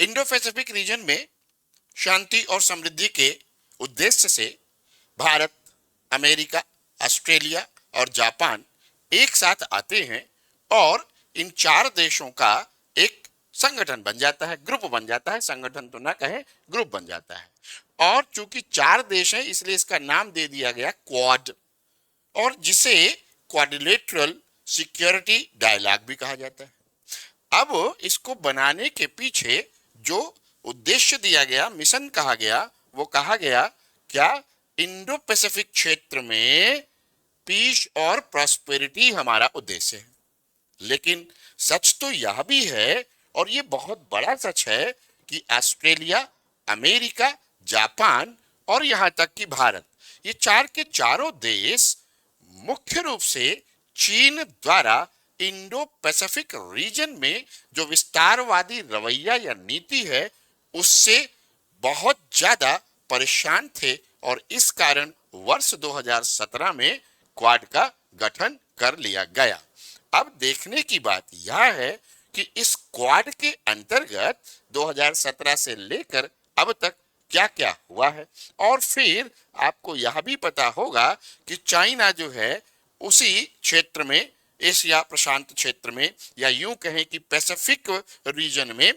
Indo Pacific region में शांति और समृद्धि के उद्देश्य से भारत, अमेरिका, ऑस्ट्रेलिया और जापान एक साथ आते हैं और इन चार देशों का एक संगठन बन जाता है, ग्रुप बन जाता है। संगठन तो ना कहें, ग्रुप बन जाता है। और चूंकि चार देश हैं इसलिए इसका नाम दे दिया गया क्वाड, और जिसे क्वाड्रिलेटरल सिक्योरिटी डायलॉग भी कहा जाता है। अब इसको बनाने के पीछे जो उद्देश्य दिया गया, मिशन कहा गया, वो कहा गया क्या, इंडो पैसिफिक क्षेत्र में पीस और प्रॉस्पेरिटी हमारा उद्देश्य है। लेकिन सच तो यह भी है, और ये बहुत बड़ा सच है, कि ऑस्ट्रेलिया, अमेरिका, जापान और यहां तक कि भारत, ये चार के चारों देश मुख्य रूप से चीन द्वारा इंडो पैसिफिक रीजन में जो विस्तारवादी रवैया या नीति है उससे बहुत ज्यादा परेशान थे, और इस कारण वर्ष 2017 में क्वाड का गठन कर लिया गया। अब देखने की बात यह है कि इस क्वाड के अंतर्गत 2017 से लेकर अब तक क्या क्या हुआ है। और फिर आपको यह भी पता होगा कि चाइना जो है उसी क्षेत्र में, एशिया प्रशांत क्षेत्र में, या यूं कहें कि पैसिफिक रीजन में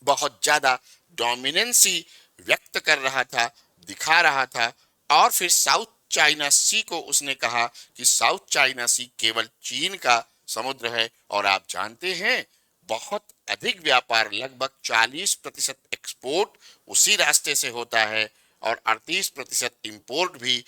बहुत ज्यादा डोमिनेंसी व्यक्त कर रहा था, दिखा रहा था। और फिर साउथ चाइना सी को उसने कहा कि साउथ चाइना सी केवल चीन का समुद्र है, और आप जानते हैं बहुत अधिक व्यापार, लगभग 40% एक्सपोर्ट उसी रास्ते से होता है, और 38% इंपोर्ट भी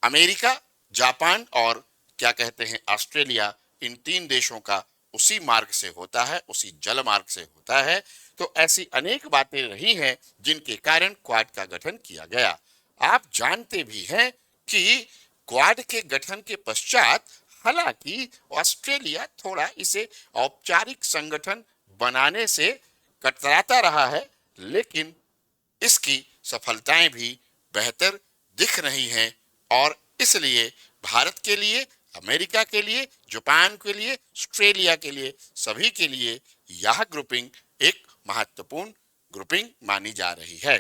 अमेरिका, जापान और क्या कहते हैं ऑस्ट्रेलिया, इन तीन देशों का उसी मार्ग से होता है, उसी जल मार्ग से होता है। तो ऐसी अनेक बातें रही हैं जिनके कारण क्वाड का गठन किया गया। आप जानते भी हैं कि क्वाड के गठन के पश्चात हालांकि ऑस्ट्रेलिया थोड़ा इसे औपचारिक संगठन बनाने से कतराता रहा है, लेकिन इसकी सफलताएं भी बेहतर दिख रही हैं, और इसलिए भारत के लिए, अमेरिका के लिए, जापान के लिए, ऑस्ट्रेलिया के लिए, सभी के लिए यह ग्रुपिंग एक महत्वपूर्ण ग्रुपिंग मानी जा रही है।